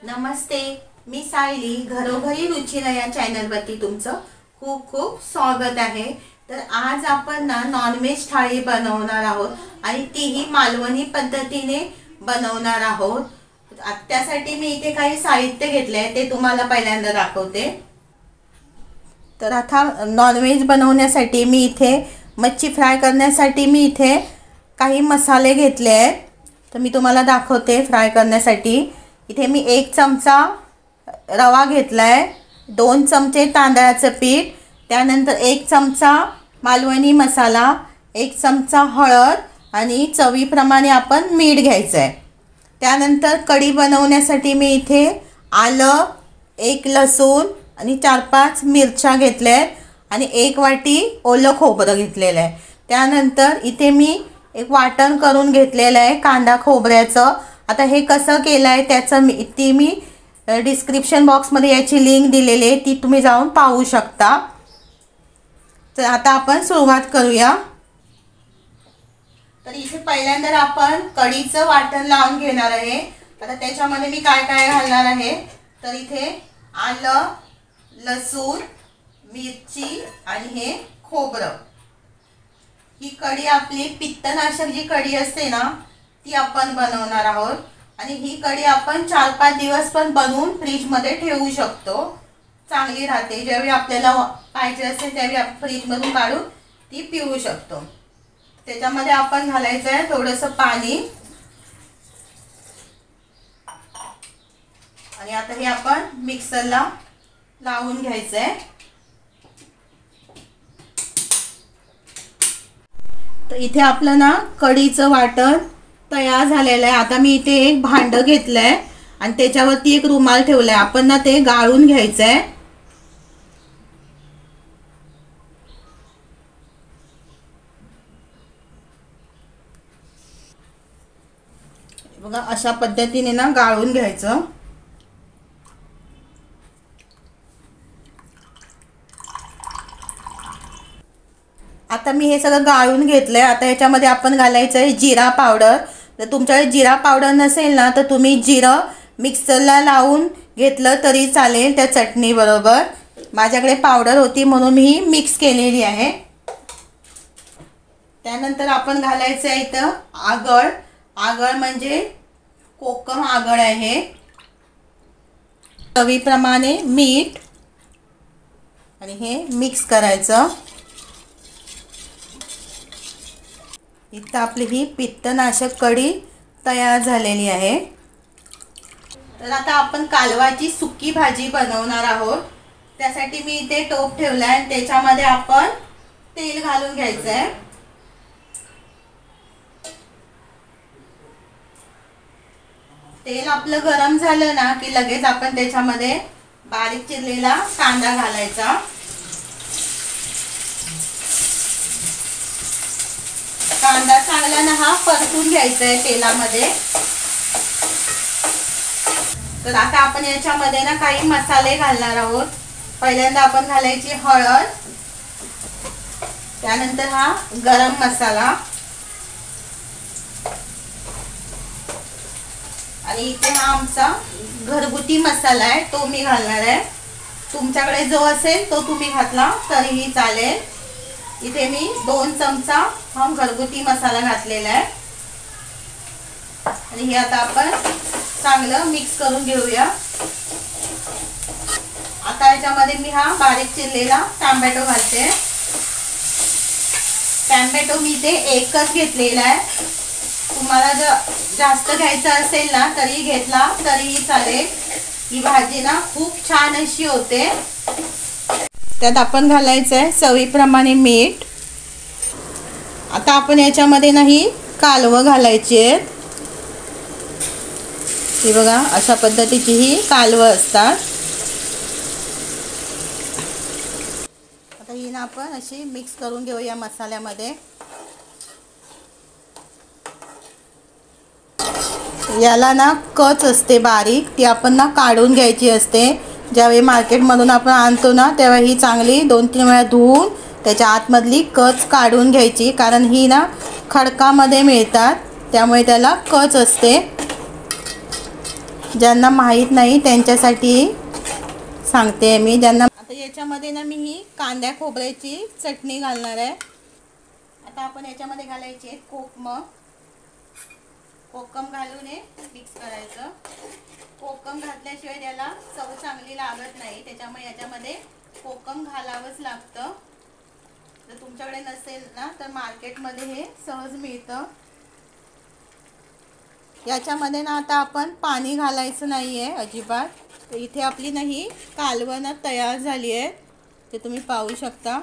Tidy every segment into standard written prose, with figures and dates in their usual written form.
नमस्ते, मी सायली. घरोघरी रुचिरा या चॅनलवरती तुमचं खूप खूप स्वागत आहे. तर आज आपण ना नॉनव्हेज थाळी बनवणार आहोत आणि तीही मालवणी पद्धतीने बनवणार आहोत. त्यासाठी मी इथे काही साहित्य घेतले आहे, ते तुम्हाला पहिल्यांदा दाखवते. तर आता नॉनव्हेज बनवण्यासाठी मी इथे मच्छी फ्राय करण्यासाठी मी इथे काही मसाले घेतले आहेत. तर मी तुम्हाला दाखवते फ्राय करण्यासाठी. इथे मी 1 चमचा रवा घेतला आहे, 2 चमचे तांदळाचं पीठ, त्यानंतर 1 चमचा मालवणी मसाला, 1 चमचा हळद आणि चवीप्रमाणे आपण मीठ घ्यायचं आहे. त्यानंतर कढी बनवण्यासाठी मी इथे आलं, 1 लसूण आणि 4-5 मिरच्या घेतल्या आहेत आणि 1 वाटी ओलं खोबरं घेतलेलं आहे. त्यानंतर इथे मी एक वाटण करून घेतलेलं आहे कांदा खोबऱ्याचं. आता हे कसं केलं आहे त्याचं मी डिस्क्रिप्शन बॉक्समध्ये याची लिंक दिलेली आहे, ती तुम्ही जाऊन पाहू शकता. तर आता आपण सुरुवात करूया. तर इथे पहिल्यांदा आपण कढीचं वाटण लावून घेणार आहे. आता त्याच्यामध्ये मी काय काय घालणार आहे, तर इथे आलं, लसूण, मिरची आणि हे खोबरं. ही कढी आपली पित्तनाशक जी कढी असते ना ती आपण बनवणार आहोत आणि ही कढी आपण 4-5 दिवस पण बनवून फ्रीजमध्ये ठेवू शकतो, चांगली राहते. ज्यावेळी आपल्याला पाहिजे असेल त्यावेळी आपण फ्रीजमधून काढून ती पिऊ शकतो. त्याच्यामध्ये आपण घालायचं आहे थोडंसं पाणी आणि आता हे आपण मिक्सरला लावून घ्यायचं आहे. तर इथे आपलं ना कढीचं वाटण तयार झालेलं आहे. आता मी इथे एक भांडं घेतलं आहे आणि त्याच्यावरती एक रुमाल ठेवला आहे. आपण ना ते गाळून घ्यायचं आहे. बघा अशा पद्धतीने ना गाळून घ्यायचं. आता मी हे सगळं गाळून घेतलंय. आता याच्यामध्ये आपण घालायचं आहे जिरा पावडर. जर तुमच्याकडे जिरा पावडर नसेल ना तर तुम्ही जिरं मिक्सरला लावून घेतलं तरी चालेल त्या चटणी बरोबर. माझ्याकडे पावडर होती म्हणून मी ही मिक्स केलेली आहे. त्यानंतर आपण घालायचं आहे इथं आगळ. आगळ म्हणजे कोकम आगळ आहे. चवीप्रमाणे मीठ आणि हे मिक्स करायचं. इथं आपली ही पित्तनाशक कढी तयार झालेली आहे. तर आता आपण कालवाची सुकी भाजी बनवणार आहोत. त्यासाठी मी इथे टोप ठेवला आहे, त्याच्यामध्ये आपण तेल घालून घ्यायचं आहे. तेल आपलं गरम झालं ना की लगेच आपण त्याच्यामध्ये बारीक चिरलेला कांदा घालायचा. कांदा चांगला ना हा परतून घ्यायचा आहे तेलामध्ये. तर आता आपण याच्यामध्ये ना काही मसाले घालणार आहोत. पहिल्यांदा आपण घालायची हळद, त्यानंतर हा गरम मसाला आणि इथे हा आमचा घरगुती मसाला आहे तो मी घालणार आहे. तुमच्याकडे जो असेल तो तुम्ही घातला तरीही चालेल. इथे मी 2 चमचा हा घरगुती मसाला घातलेला आहे आणि हे आता आपण चांगलं मिक्स करून घेऊया. आता याच्यामध्ये मी हा बारीक चिरलेला टोमॅटो घालते. टोमॅटो मी इथे 1च घेतलेला आहे. तुम्हाला जर जास्त घ्यायचं असेल ना तरी घेतला तरीही चालेल. ही भाजी ना खूप छान अशी होते. त्यात आपण घालायचं आहे चवीप्रमाणे मीठ. आता आपण याच्यामध्ये नाही कालवं घालायची आहेत. ही बघा अशा पद्धतीची ही कालवं असतात. आता ही ना आपण अशी मिक्स करून घेऊया मसाल्यामध्ये. याला ना कच असते बारीक, ती आपण ना काढून घ्यायची असते. ज्यावेळी मार्केटमधून आपण आणतो ना तेव्हा ही चांगली 2-3 वेळा धुवून त्याच्या आतमधली कच काढून घ्यायची, कारण ही ना खडकामध्ये मिळतात त्यामुळे त्याला कच असते. ज्यांना माहीत नाही त्यांच्यासाठी सांगते मी. ज्यांना आता याच्यामध्ये ना मी ही कांद्या खोबऱ्याची चटणी घालणार आहे. आता आपण याच्यामध्ये घालायचे कोकम घालून हे मिक्स करायचं. कोकम घातल्याशिवाय त्याला चव चांगली लागत नाही, त्याच्यामुळे याच्यामध्ये कोकम घालावंच लागतं. जर तुमच्याकडे नसेल ना तर मार्केटमध्ये हे सहज मिळतं. याच्यामध्ये ना आता आपण पाणी घालायचं नाही आहे अजिबात. तर इथे आपली ना ही कालवण तयार झाली आहे, ते तुम्ही पाहू शकता.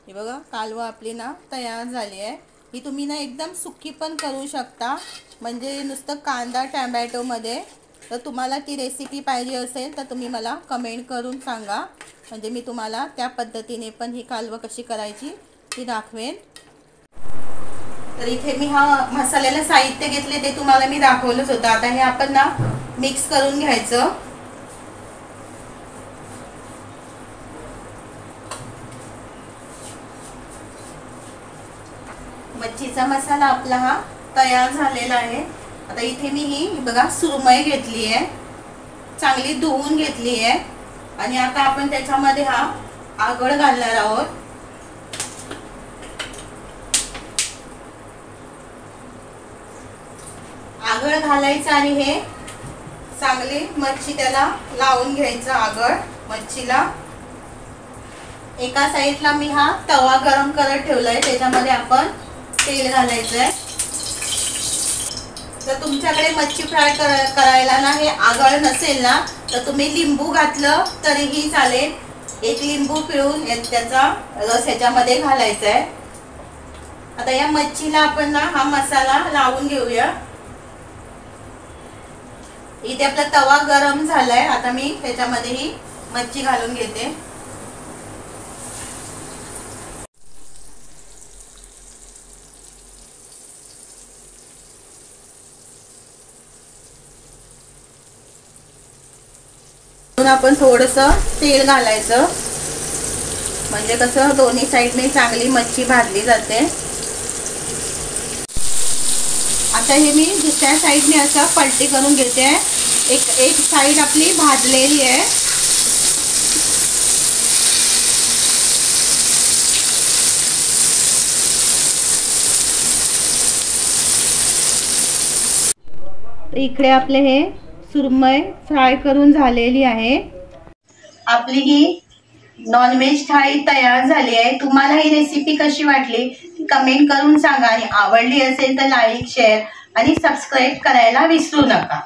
हे बघा कालवण आपली ना तयार झाली आहे. ही तुम्ही ना एकदम सुकी पण करू शकता, म्हणजे नुसतं कांदा टॅमॅटोमध्ये. तर तुम्हाला ती रेसिपी पाहिजे असेल तर तुम्ही मला कमेंट करून सांगा, म्हणजे मी तुम्हाला त्या पद्धतीने पण ही कालवण कशी करायची ती दाखवेन. तर इथे मी हा मसाल्याला साहित्य घेतले ते तुम्हाला मी दाखवलंच होतं. आता हे आपण ना मिक्स करून घ्यायचं. मच्छीचा मसाला आपला हा तयार झालेला आहे. आता इथे मी ही बघा सुरमई घेतली आहे, चांगली धुवून घेतली आहे. आणि आता आपण त्याच्यामध्ये हा आगळ घालणार आहोत. आगळ घालायचं आणि हे चांगली मच्छी त्याला लावून घ्यायचं. आगळ मच्छीला एका साईडला मी हा तवा गरम करत ठेवलाय, त्याच्यामध्ये आपण तेल घालायचंय. जर तुमच्याकडे मच्छी फ्राय करायला ना हे आगळ नसेल ना तर तुम्ही लिंबू घातलं तरीही चालेल. एक लिंबू पिळून त्याचा रस ह्याच्यामध्ये घालायचा आहे. आता या मच्छीला आपण ना हा मसाला लावून घेऊया. इथे आपला तवा गरम झालाय. आता मी त्याच्यामध्ये ही मच्छी घालून घेते. आपण थोडंसं तेल घालायचं, म्हणजे कसं दोन्ही साईडने चांगली मच्छी भाजली जाते. आता हे मी दुसऱ्या साईडने असं पलटी करून घेते. एक साईड आपली भाजलेली आहे. इकडे आपले हे सुरमई फ्राय करून झालेली आहे. आपली ही नॉनव्हेज थाळी तयार झाली आहे. तुम्हाला ही रेसिपी कशी वाटली ती कमेंट करून सांगा. आणि आवडली असेल तर लाईक, शेअर आणि सबस्क्राईब करायला विसरू नका.